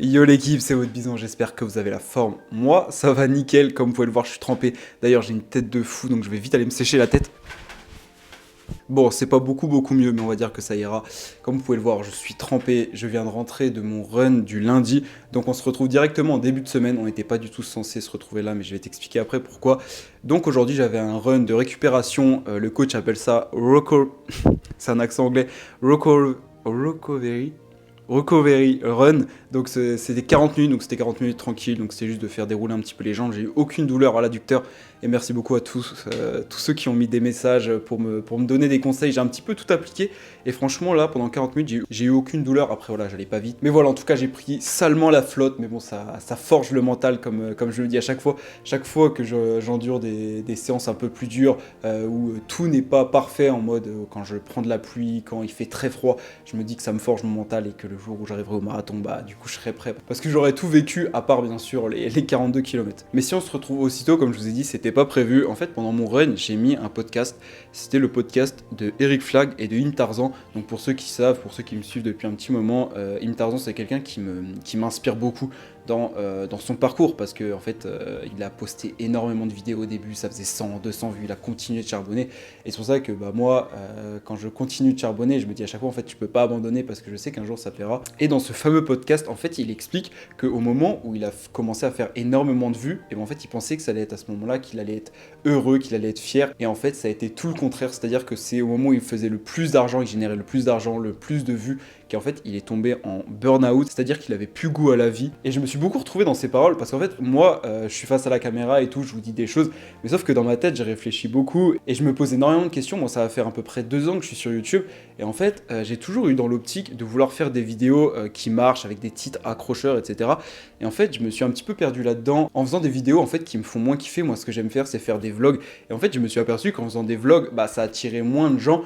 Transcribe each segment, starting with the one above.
Yo l'équipe, c'est votre bison, j'espère que vous avez la forme. Moi, ça va nickel, comme vous pouvez le voir, je suis trempé. D'ailleurs, j'ai une tête de fou, donc je vais vite aller me sécher la tête. Bon, c'est pas beaucoup mieux, mais on va dire que ça ira. Comme vous pouvez le voir, je suis trempé, je viens de rentrer de mon run du lundi, donc on se retrouve directement en début de semaine. On n'était pas du tout censé se retrouver là, mais je vais t'expliquer après pourquoi. Donc aujourd'hui, j'avais un run de récupération, le coach appelle ça c'est un accent anglais, recovery. Recovery Run, donc c'était 40 minutes, donc c'était 40 minutes tranquille, donc c'était juste de faire dérouler un petit peu les jambes. J'ai eu aucune douleur à l'adducteur et merci beaucoup à tous ceux qui ont mis des messages pour me donner des conseils. J'ai un petit peu tout appliqué et franchement là pendant 40 minutes j'ai eu aucune douleur. Après voilà, j'allais pas vite, mais voilà, en tout cas j'ai pris salement la flotte, mais bon ça forge le mental comme je le dis à chaque fois que j'endure des séances un peu plus dures où tout n'est pas parfait en mode quand je prends de la pluie, quand il fait très froid, je me dis que ça me forge mon mental et que le jour où j'arriverai au marathon, bah du coup je serai prêt. Parce que j'aurais tout vécu, à part bien sûr les 42 km. Mais si on se retrouve aussitôt, comme je vous ai dit, c'était pas prévu. En fait, pendant mon run, j'ai mis un podcast. C'était le podcast de Eric Flag et de Im Tarzan. Donc pour ceux qui savent, pour ceux qui me suivent depuis un petit moment, Im Tarzan c'est quelqu'un qui m'inspire beaucoup dans son parcours, parce que en fait il a posté énormément de vidéos au début, ça faisait 100, 200 vues, il a continué de charbonner, et c'est pour ça que bah, moi quand je continue de charbonner, je me dis à chaque fois en fait tu peux pas abandonner parce que je sais qu'un jour ça plaira. Et dans ce fameux podcast en fait il explique qu'au moment où il a commencé à faire énormément de vues, et ben, en fait il pensait que ça allait être à ce moment là qu'il allait être heureux, qu'il allait être fier, et en fait ça a été tout le contraire, c'est à dire que c'est au moment où il faisait le plus d'argent, il générait le plus d'argent, le plus de vues, qu'en fait il est tombé en burn-out, c'est-à-dire qu'il avait plus goût à la vie. Et je me suis beaucoup retrouvé dans ses paroles, parce qu'en fait moi je suis face à la caméra et tout, je vous dis des choses, mais sauf que dans ma tête j'ai réfléchi beaucoup et je me pose énormément de questions. Moi ça va faire à peu près 2 ans que je suis sur YouTube, et en fait j'ai toujours eu dans l'optique de vouloir faire des vidéos qui marchent avec des titres accrocheurs, etc. Et en fait je me suis un petit peu perdu là-dedans en faisant des vidéos en fait qui me font moins kiffer. Moi ce que j'aime faire c'est faire des vlogs, et en fait je me suis aperçu qu'en faisant des vlogs, bah ça attirait moins de gens.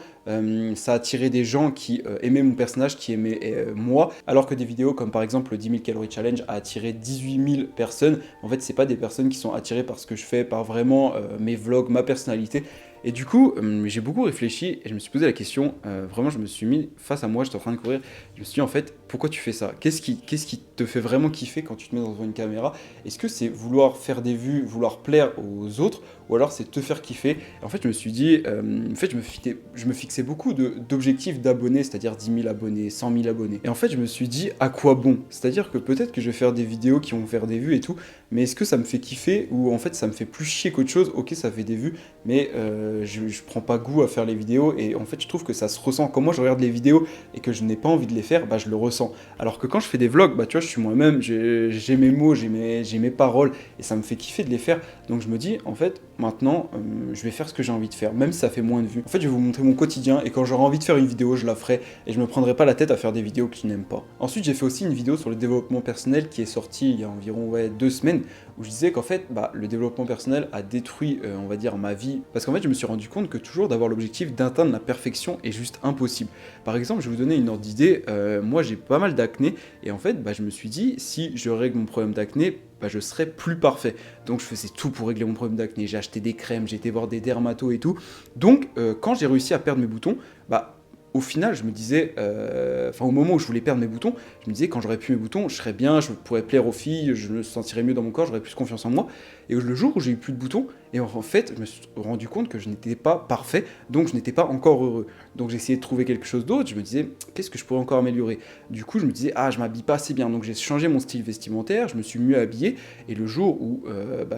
Ça attirait des gens qui aimaient mon personnage, qui aimaient moi, alors que des vidéos comme par exemple le 10 000 calories challenge a attiré 18 000 personnes. En fait, c'est pas des personnes qui sont attirées par ce que je fais, par vraiment mes vlogs, ma personnalité. Et du coup, j'ai beaucoup réfléchi et je me suis posé la question, vraiment je me suis mis face à moi, j'étais en train de courir, je me suis dit en fait, pourquoi tu fais ça? Qu'est-ce qui te fait vraiment kiffer quand tu te mets devant une caméra? Est-ce que c'est vouloir faire des vues, vouloir plaire aux autres, ou alors c'est te faire kiffer? Et en fait je me suis dit, en fait je me fixais beaucoup d'objectifs d'abonnés, c'est-à-dire 10 000 abonnés, 100 000 abonnés. Et en fait je me suis dit, à quoi bon? C'est-à-dire que peut-être que je vais faire des vidéos qui vont faire des vues et tout, mais est-ce que ça me fait kiffer, ou en fait ça me fait plus chier qu'autre chose? Ok, ça fait des vues, mais je prends pas goût à faire les vidéos, et en fait je trouve que ça se ressent. Quand moi je regarde les vidéos et que je n'ai pas envie de les faire, bah je le ressens. Alors que quand je fais des vlogs, bah tu vois, je suis moi-même, j'ai mes mots, j'ai mes paroles, et ça me fait kiffer de les faire. Donc je me dis, en fait, maintenant, je vais faire ce que j'ai envie de faire, même si ça fait moins de vues. En fait, je vais vous montrer mon quotidien, et quand j'aurai envie de faire une vidéo, je la ferai, et je me prendrai pas la tête à faire des vidéos que je n'aime pas. Ensuite, j'ai fait aussi une vidéo sur le développement personnel qui est sortie il y a environ 2 semaines, où je disais qu'en fait, bah, le développement personnel a détruit, on va dire, ma vie, parce qu'en fait, je me suis rendu compte que toujours d'avoir l'objectif d'atteindre la perfection est juste impossible. Par exemple, je vais vous donner une ordre d'idée, moi j'ai pas mal d'acné, et en fait, bah, je me suis dit, si je règle mon problème d'acné, bah, je serais plus parfait. Donc je faisais tout pour régler mon problème d'acné, j'ai acheté des crèmes, j'ai été voir des dermatos et tout. Donc quand j'ai réussi à perdre mes boutons, bah au final, je me disais, au moment où je voulais perdre mes boutons, je me disais, quand j'aurais plus mes boutons, je serais bien, je pourrais plaire aux filles, je me sentirais mieux dans mon corps, j'aurais plus confiance en moi. Et le jour où j'ai eu plus de boutons, et en fait, je me suis rendu compte que je n'étais pas parfait, donc je n'étais pas encore heureux. Donc j'ai essayé de trouver quelque chose d'autre, je me disais, qu'est-ce que je pourrais encore améliorer? Du coup, je me disais, ah, je m'habille pas assez bien, donc j'ai changé mon style vestimentaire, je me suis mieux habillé, et le jour où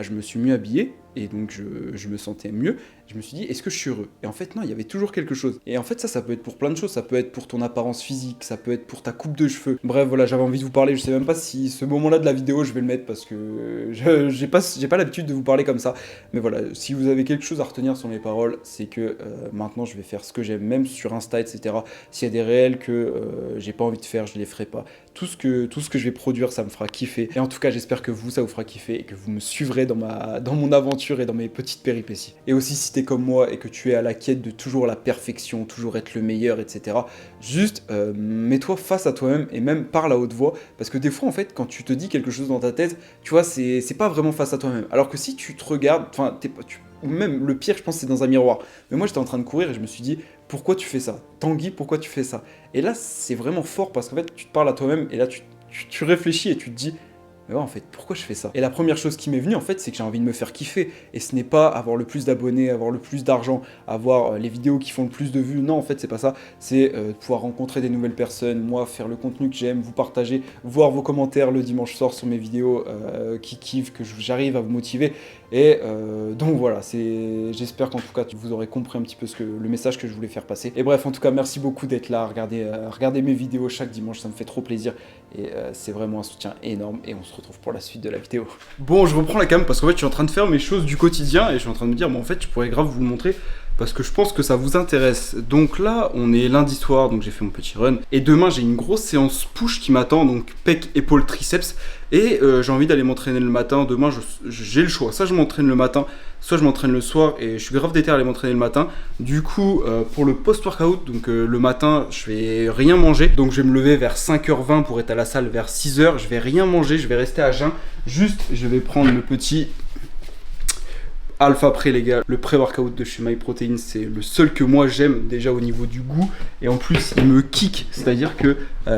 je me suis mieux habillé, et donc je me sentais mieux, je me suis dit, est-ce que je suis heureux? Et en fait, non, il y avait toujours quelque chose. Et en fait, ça peut être pour plein de choses, ça peut être pour ton apparence physique, ça peut être pour ta coupe de cheveux. Bref, voilà, j'avais envie de vous parler, je sais même pas si ce moment-là de la vidéo, je vais le mettre, parce que j'ai pas l'habitude de vous parler comme ça. Mais voilà, si vous avez quelque chose à retenir sur mes paroles, c'est que maintenant, je vais faire ce que j'aime, même sur Insta, etc. S'il y a des réels que j'ai pas envie de faire, je les ferai pas. Tout ce que je vais produire, ça me fera kiffer. Et en tout cas, j'espère que vous, ça vous fera kiffer, et que vous me suivrez dans mon aventure et dans mes petites péripéties. Et aussi, si t'es comme moi et que tu es à la quête de toujours la perfection, toujours être le meilleur, etc., juste mets-toi face à toi-même et même parle à haute voix. Parce que des fois, en fait, quand tu te dis quelque chose dans ta tête, tu vois, c'est pas vraiment face à toi-même. Alors que si tu te regardes, enfin, ou même le pire, je pense, c'est dans un miroir. Mais moi, j'étais en train de courir et je me suis dit, pourquoi tu fais ça? Tanguy, pourquoi tu fais ça? Et là, c'est vraiment fort parce qu'en fait, tu te parles à toi-même, et là, tu tu réfléchis et tu te dis, mais ouais, en fait, pourquoi je fais ça? Et la première chose qui m'est venue, en fait, c'est que j'ai envie de me faire kiffer. Et ce n'est pas avoir le plus d'abonnés, avoir le plus d'argent, avoir les vidéos qui font le plus de vues. Non, en fait, c'est pas ça. C'est pouvoir rencontrer des nouvelles personnes, moi, faire le contenu que j'aime, vous partager, voir vos commentaires le dimanche soir sur mes vidéos qui kiffent, que j'arrive à vous motiver. Et donc voilà, j'espère qu'en tout cas, vous aurez compris un petit peu le message que je voulais faire passer. Et bref, en tout cas, merci beaucoup d'être là, regardez mes vidéos chaque dimanche, ça me fait trop plaisir. Et c'est vraiment un soutien énorme. Et on se retrouve pour la suite de la vidéo. Bon, je reprends la cam parce qu'en fait, je suis en train de faire mes choses du quotidien et je suis en train de me dire, bon, en fait, je pourrais grave vous le montrer parce que je pense que ça vous intéresse. Donc là, on est lundi soir, donc j'ai fait mon petit run. Et demain, j'ai une grosse séance push qui m'attend, donc pec, épaule, triceps. Et j'ai envie d'aller m'entraîner le matin. Demain, j'ai le choix. Soit je m'entraîne le matin, soit je m'entraîne le soir. Et je suis grave déter à aller m'entraîner le matin. Du coup, pour le post-workout, donc le matin, je vais rien manger. Donc je vais me lever vers 5h20 pour être à la salle vers 6h. Je vais rien manger, je vais rester à jeun. Juste, je vais prendre le petit Alpha Pré, les gars, le pré-workout de chez MyProtein, c'est le seul que moi j'aime déjà au niveau du goût. Et en plus, il me kick, c'est-à-dire que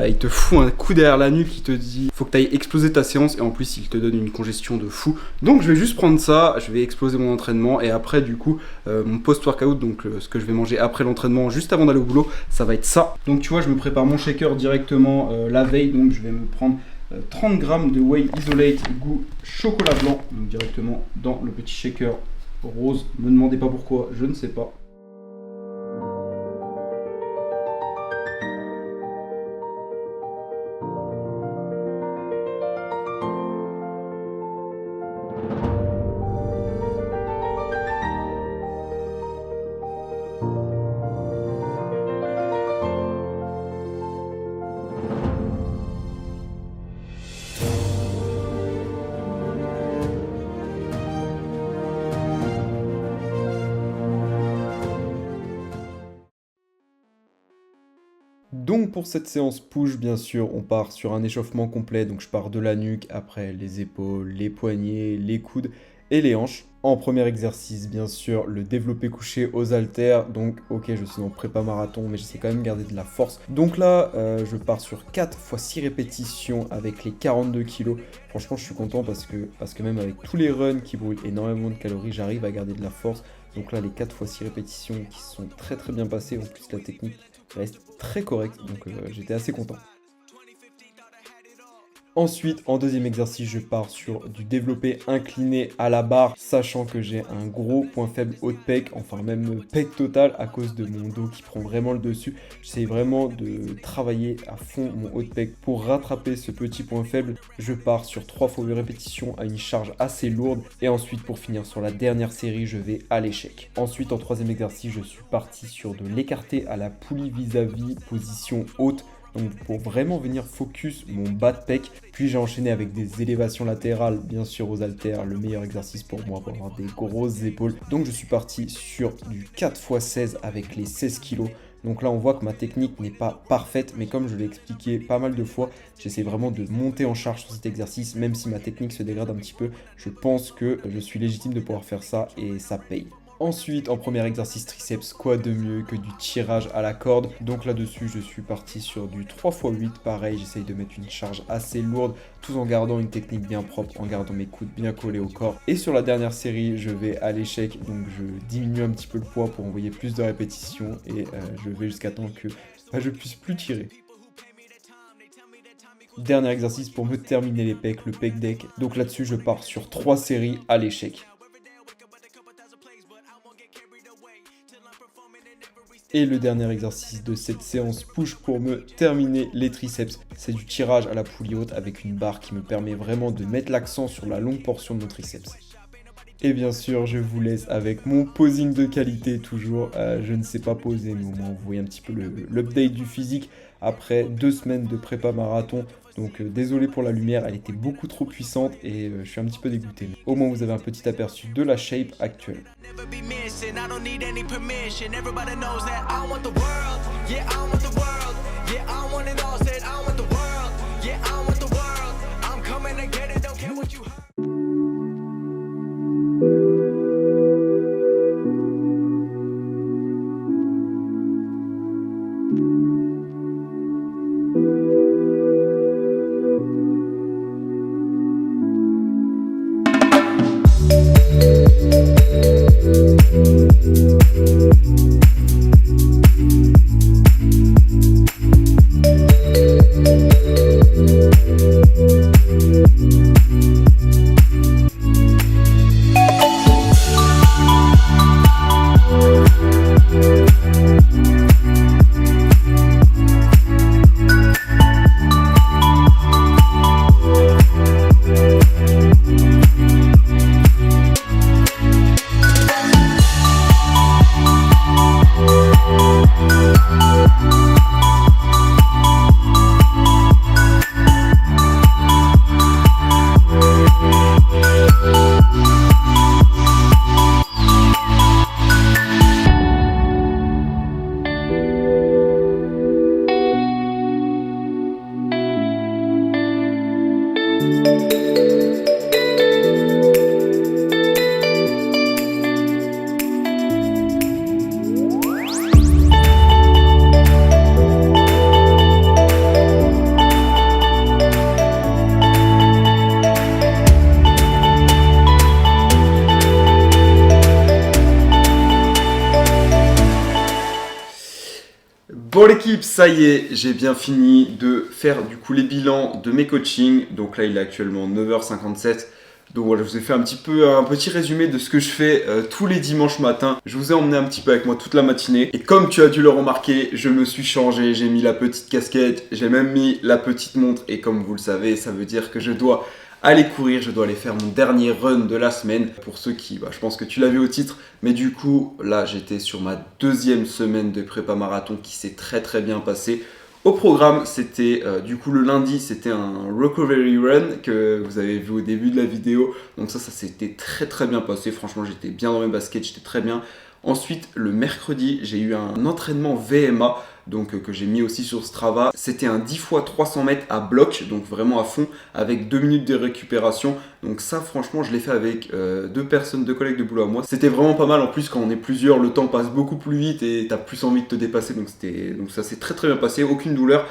il te fout un coup derrière la nuque, il te dit faut que tu ailles exploser ta séance. Et en plus, il te donne une congestion de fou. Donc, je vais juste prendre ça, je vais exploser mon entraînement. Et après, du coup, mon post-workout, donc ce que je vais manger après l'entraînement, juste avant d'aller au boulot, ça va être ça. Donc, tu vois, je me prépare mon shaker directement la veille. Donc, je vais me prendre 30 grammes de Whey Isolate goût chocolat blanc, donc directement dans le petit shaker rose. Ne me demandez pas pourquoi, je ne sais pas. Donc pour cette séance push, bien sûr, on part sur un échauffement complet. Donc je pars de la nuque, après les épaules, les poignets, les coudes et les hanches. En premier exercice, bien sûr, le développé couché aux haltères. Donc ok, je suis en prépa marathon, mais j'essaie quand même de garder de la force. Donc là, je pars sur 4 x 6 répétitions avec les 42 kg. Franchement, je suis content parce que même avec tous les runs qui brûlent énormément de calories, j'arrive à garder de la force. Donc là, les 4 x 6 répétitions qui sont très très bien passées. En plus, la technique reste très correcte, donc j'étais assez content. Ensuite, en deuxième exercice, je pars sur du développé incliné à la barre, sachant que j'ai un gros point faible haut de pec, enfin même pec total à cause de mon dos qui prend vraiment le dessus. J'essaie vraiment de travailler à fond mon haut de pec pour rattraper ce petit point faible. Je pars sur 3 x 8 répétitions à une charge assez lourde. Et ensuite, pour finir sur la dernière série, je vais à l'échec. Ensuite, en troisième exercice, je suis parti sur de l'écarté à la poulie vis-à-vis, position haute. Donc pour vraiment venir focus mon bas de pec, puis j'ai enchaîné avec des élévations latérales, bien sûr aux haltères, le meilleur exercice pour moi pour avoir des grosses épaules. Donc je suis parti sur du 4 x 16 avec les 16 kg. Donc là on voit que ma technique n'est pas parfaite, mais comme je l'ai expliqué pas mal de fois, j'essaie vraiment de monter en charge sur cet exercice, même si ma technique se dégrade un petit peu. Je pense que je suis légitime de pouvoir faire ça et ça paye. Ensuite, en premier exercice triceps, quoi de mieux que du tirage à la corde. Donc là-dessus, je suis parti sur du 3 x 8. Pareil, j'essaye de mettre une charge assez lourde, tout en gardant une technique bien propre, en gardant mes coudes bien collés au corps. Et sur la dernière série, je vais à l'échec, donc je diminue un petit peu le poids pour envoyer plus de répétitions. Et je vais jusqu'à temps que je puisse plus tirer. Dernier exercice pour me terminer les pecs, le pec deck. Donc là-dessus, je pars sur 3 séries à l'échec. Et le dernier exercice de cette séance push pour me terminer les triceps, c'est du tirage à la poulie haute avec une barre qui me permet vraiment de mettre l'accent sur la longue portion de mon triceps. Et bien sûr, je vous laisse avec mon posing de qualité toujours. Je ne sais pas poser, mais au moins vous voyez un petit peu l'update du physique après 2 semaines de prépa marathon. Donc désolé pour la lumière, elle était beaucoup trop puissante et je suis un petit peu dégoûté. Mais au moins vous avez un petit aperçu de la shape actuelle. Bon l'équipe, ça y est, j'ai bien fini de faire du coup les bilans de mes coachings. Donc là il est actuellement 9h57. Donc voilà, je vous ai fait un petit résumé de ce que je fais tous les dimanches matins. Je vous ai emmené un petit peu avec moi toute la matinée. Et comme tu as dû le remarquer, je me suis changé. J'ai mis la petite casquette, j'ai même mis la petite montre. Et comme vous le savez, ça veut dire que je dois aller courir. Je dois aller faire mon dernier run de la semaine. Pour ceux qui, je pense que tu l'as vu au titre. Mais du coup, là j'étais sur ma 2e semaine de prépa marathon qui s'est très très bien passée. Au programme, c'était du coup le lundi, c'était un recovery run que vous avez vu au début de la vidéo. Donc ça s'était très très bien passé. Franchement, j'étais bien dans mes baskets, j'étais très bien. Ensuite, le mercredi, j'ai eu un entraînement VMA, donc que j'ai mis aussi sur Strava. C'était un 10 x 300 mètres à bloc, donc vraiment à fond, avec 2 minutes de récupération. Donc ça, franchement, je l'ai fait avec 2 collègues de boulot à moi. C'était vraiment pas mal. En plus, quand on est plusieurs, le temps passe beaucoup plus vite et t'as plus envie de te dépasser. Donc ça s'est très très bien passé, aucune douleur.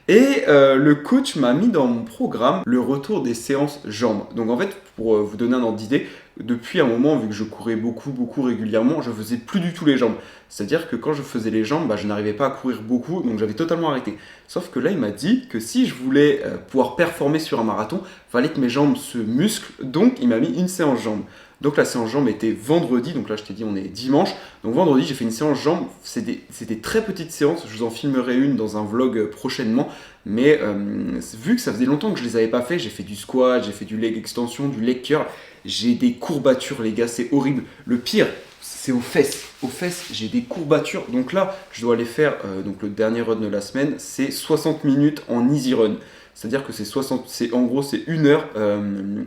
Et le coach m'a mis dans mon programme le retour des séances jambes. Donc en fait, pour vous donner un ordre d'idée, depuis un moment, vu que je courais beaucoup régulièrement, je faisais plus du tout les jambes. C'est-à-dire que quand je faisais les jambes, je n'arrivais pas à courir beaucoup, donc j'avais totalement arrêté. Sauf que là, il m'a dit que si je voulais pouvoir performer sur un marathon, il fallait que mes jambes se musclent, donc il m'a mis une séance jambes. Donc la séance jambes était vendredi, donc là je t'ai dit on est dimanche. Donc vendredi j'ai fait une séance jambes, c'est des très petites séances, je vous en filmerai une dans un vlog prochainement. Mais vu que ça faisait longtemps que je les avais pas fait, j'ai fait du squat, j'ai fait du leg extension, du leg curl. J'ai des courbatures les gars, c'est horrible. Le pire, c'est aux fesses. Aux fesses, j'ai des courbatures. Donc là, je dois aller faire, donc le dernier run de la semaine, c'est 60 minutes en easy run. C'est-à-dire que en gros c'est 1 heure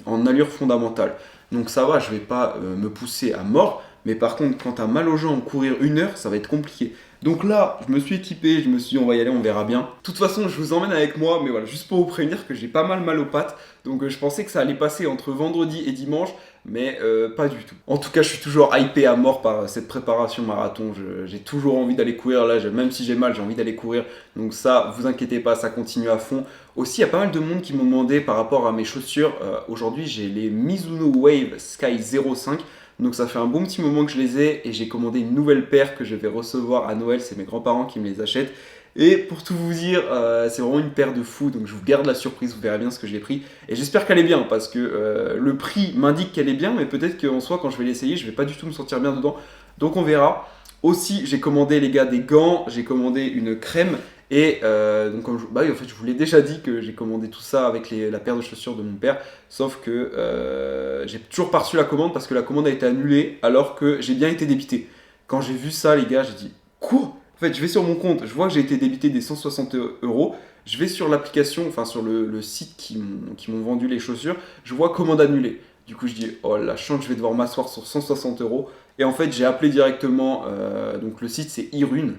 en allure fondamentale. Donc ça va, je vais pas me pousser à mort. Mais par contre, quand tu as mal aux jambes, courir 1 heure, ça va être compliqué. Donc là, je me suis équipé, je me suis dit on va y aller, on verra bien. De toute façon, je vous emmène avec moi, mais voilà, juste pour vous prévenir que j'ai pas mal aux pattes. Donc je pensais que ça allait passer entre vendredi et dimanche, mais pas du tout. En tout cas, je suis toujours hypé à mort par cette préparation marathon. J'ai toujours envie d'aller courir. Là, même si j'ai mal, j'ai envie d'aller courir. Donc ça, vous inquiétez pas, ça continue à fond. Aussi, il y a pas mal de monde qui m'ont demandé par rapport à mes chaussures. Aujourd'hui, j'ai les Mizuno Wave Sky 05. Donc ça fait un bon petit moment que je les ai et j'ai commandé une nouvelle paire que je vais recevoir à Noël. C'est mes grands-parents qui me les achètent. Et pour tout vous dire, c'est vraiment une paire de fous. Donc je vous garde la surprise, vous verrez bien ce que j'ai pris. Et j'espère qu'elle est bien parce que le prix m'indique qu'elle est bien. Mais peut-être qu'en soi, quand je vais l'essayer, je vais pas du tout me sentir bien dedans. Donc on verra. Aussi, j'ai commandé les gars des gants, j'ai commandé une crème. Et donc comme en fait je vous l'ai déjà dit que j'ai commandé tout ça avec la paire de chaussures de mon père. Sauf que j'ai toujours pas reçu la commande parce que la commande a été annulée alors que j'ai bien été débité. Quand j'ai vu ça les gars, j'ai dit quoi ? En fait je vais sur mon compte, je vois que j'ai été débité des 160 €. Je vais sur l'application, enfin sur le site qui m'ont vendu les chaussures. Je vois commande annulée. Du coup je dis oh la chance, je vais devoir m'asseoir sur 160 €. Et en fait j'ai appelé directement, donc le site c'est Irun.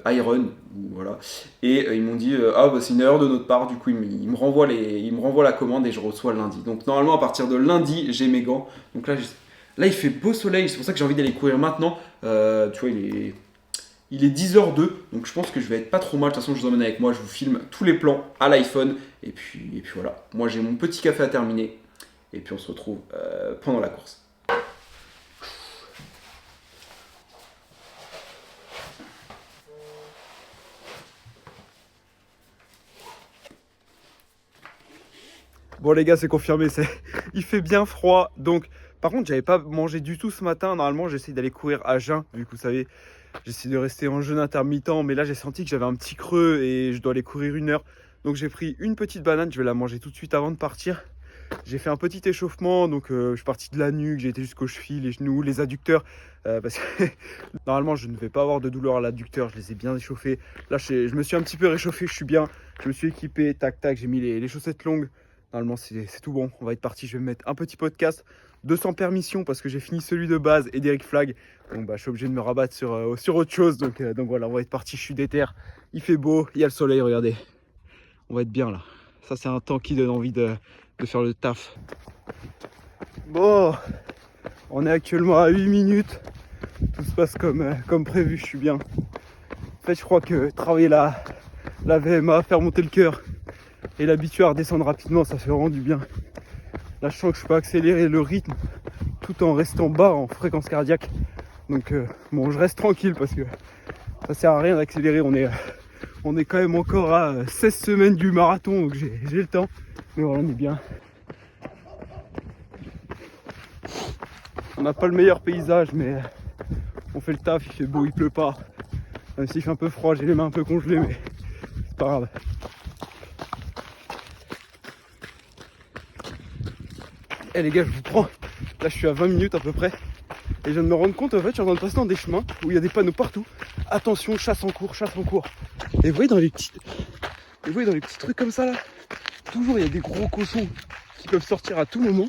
Iron, voilà. Et ils m'ont dit c'est une erreur de notre part. Du coup ils me renvoient la commande et je reçois le lundi. Donc normalement à partir de lundi j'ai mes gants. Donc là il fait beau soleil, c'est pour ça que j'ai envie d'aller courir maintenant. Tu vois il est 10h02, donc je pense que je vais être pas trop mal. De toute façon je vous emmène avec moi, je vous filme tous les plans à l'iPhone. Et puis voilà, moi j'ai mon petit café à terminer. Et puis on se retrouve pendant la course. Bon les gars, c'est confirmé, il fait bien froid. Donc, par contre, j'avais pas mangé du tout ce matin. Normalement, j'essaie d'aller courir à jeun. Vu que vous savez, j'essaie de rester en jeûne intermittent. Mais là, j'ai senti que j'avais un petit creux et je dois aller courir 1 heure. Donc, j'ai pris une petite banane. Je vais la manger tout de suite avant de partir. J'ai fait un petit échauffement. Donc, je suis parti de la nuque. J'ai été jusqu'aux chevilles, les genoux, les adducteurs. Parce que normalement, je ne vais pas avoir de douleur à l'adducteur. Je les ai bien échauffés. Là, je me suis un petit peu réchauffé. Je suis bien. Je me suis équipé. Tac, tac. J'ai mis les chaussettes longues. Normalement, c'est tout bon. On va être parti. Je vais me mettre un petit podcast de sans permission parce que j'ai fini celui de base et d'Eric Flag. Donc, je suis obligé de me rabattre sur autre chose. Donc voilà, on va être parti. Je suis déter. Il fait beau. Il y a le soleil. Regardez. On va être bien là. Ça, c'est un temps qui donne envie de faire le taf. Bon, on est actuellement à 8 minutes. Tout se passe comme prévu. Je suis bien. En fait, je crois que travailler la VMA, faire monter le cœur et l'habituer à redescendre rapidement, ça fait vraiment du bien. Là, je sens que je peux accélérer le rythme tout en restant bas en fréquence cardiaque. Donc bon, je reste tranquille parce que ça sert à rien d'accélérer. On est quand même encore à 16 semaines du marathon, donc j'ai le temps. Mais voilà, on est bien. On n'a pas le meilleur paysage, mais on fait le taf. Il fait beau, il pleut pas. Même s'il fait un peu froid, j'ai les mains un peu congelées, mais c'est pas grave. Eh les gars, je vous prends. Là, je suis à 20 minutes à peu près. Et je viens de me rendre compte, en fait, je suis en train de passer dans des chemins où il y a des panneaux partout. Attention, chasse en cours, chasse en cours. Et vous voyez dans les petits trucs comme ça là, toujours il y a des gros cochons qui peuvent sortir à tout moment.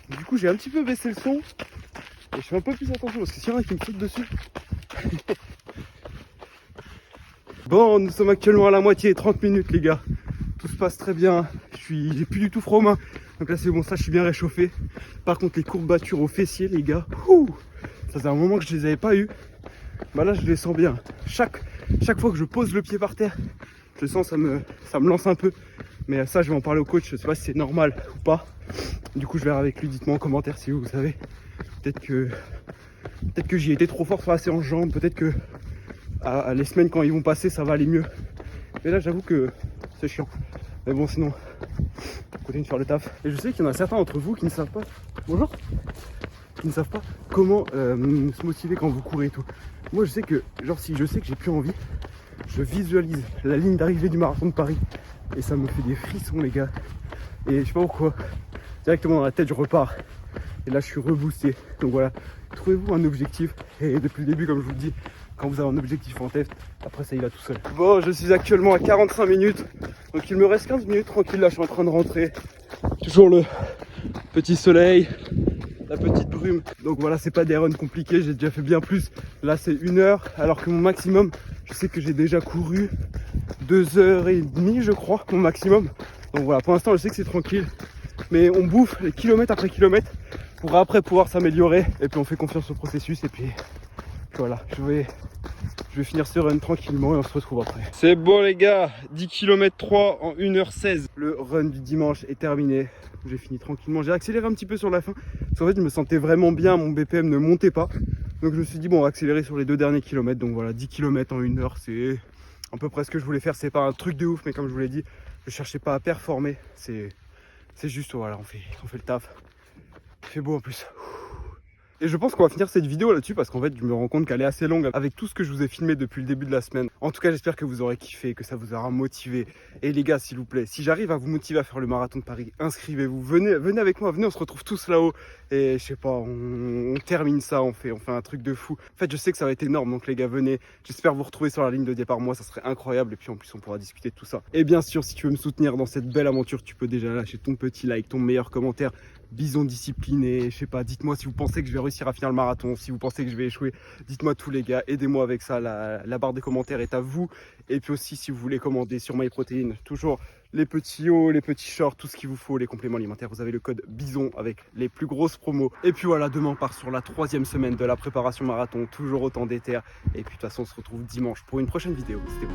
Du coup, j'ai un petit peu baissé le son. Et je fais un peu plus attention parce que s'il y en a qui me sautent dessus. Bon, nous sommes actuellement à la moitié, 30 minutes les gars. Tout se passe très bien. J'ai plus du tout froid aux mains. Donc là c'est bon, ça je suis bien réchauffé. Par contre les courbatures aux fessiers les gars, ça faisait un moment que je les avais pas eu. Bah là je les sens bien. Chaque fois que je pose le pied par terre, je sens ça me lance un peu. Mais ça je vais en parler au coach, je sais pas si c'est normal ou pas. Du coup je verrai avec lui, dites-moi en commentaire si vous savez. Peut-être que j'y ai été trop fort sur la séance jambes, peut-être que les semaines quand ils vont passer ça va aller mieux. Mais là j'avoue que c'est chiant. Mais bon sinon, on continue de faire le taf. Et je sais qu'il y en a certains d'entre vous qui ne savent pas. Bonjour. Qui ne savent pas comment se motiver quand vous courez et tout. Moi je sais que, genre si je sais que j'ai plus envie, je visualise la ligne d'arrivée du marathon de Paris. Et ça me fait des frissons les gars. Et je sais pas pourquoi. Directement dans la tête je repars. Et là je suis reboosté. Donc voilà, trouvez-vous un objectif. Et depuis le début comme je vous le dis, quand vous avez un objectif en tête, après ça il va tout seul. Bon, je suis actuellement à 45 minutes. Donc il me reste 15 minutes tranquille, là je suis en train de rentrer. Toujours le petit soleil, la petite brume. Donc voilà, c'est pas des runs compliqués, j'ai déjà fait bien plus. Là c'est 1 heure, alors que mon maximum, je sais que j'ai déjà couru 2h30 je crois, mon maximum. Donc voilà, pour l'instant je sais que c'est tranquille. Mais on bouffe les kilomètres après kilomètres pour après pouvoir s'améliorer. Et puis on fait confiance au processus et puis voilà, je vais finir ce run tranquillement et on se retrouve après. C'est bon les gars, 10 km 3 en 1h16. Le run du dimanche est terminé. J'ai fini tranquillement. J'ai accéléré un petit peu sur la fin. Parce qu'en fait je me sentais vraiment bien, mon BPM ne montait pas. Donc je me suis dit bon on va accélérer sur les 2 derniers kilomètres. Donc voilà, 10 km en 1 heure, c'est à peu près ce que je voulais faire. C'est pas un truc de ouf, mais comme je vous l'ai dit, je cherchais pas à performer. C'est juste voilà, on fait le taf. Il fait beau en plus. Et je pense qu'on va finir cette vidéo là-dessus parce qu'en fait je me rends compte qu'elle est assez longue avec tout ce que je vous ai filmé depuis le début de la semaine. En tout cas j'espère que vous aurez kiffé, que ça vous aura motivé. Et les gars s'il vous plaît, si j'arrive à vous motiver à faire le marathon de Paris, inscrivez-vous, venez avec moi, venez on se retrouve tous là-haut. Et je sais pas, on termine ça, on fait un truc de fou. En fait je sais que ça va être énorme donc les gars venez. J'espère vous retrouver sur la ligne de départ, moi ça serait incroyable. Et puis en plus on pourra discuter de tout ça. Et bien sûr si tu veux me soutenir dans cette belle aventure, tu peux déjà lâcher ton petit like, ton meilleur commentaire. Bison discipliné, je sais pas, dites-moi si vous pensez que je vais réussir à finir le marathon, si vous pensez que je vais échouer, dites-moi tout les gars, aidez-moi avec ça, la barre des commentaires est à vous. Et puis aussi si vous voulez commander sur MyProtein, toujours les petits hauts, les petits shorts, tout ce qu'il vous faut, les compléments alimentaires, vous avez le code BISON avec les plus grosses promos. Et puis voilà, demain on part sur la 3e semaine de la préparation marathon, toujours autant d'éther. Et puis de toute façon on se retrouve dimanche pour une prochaine vidéo, c'était vous.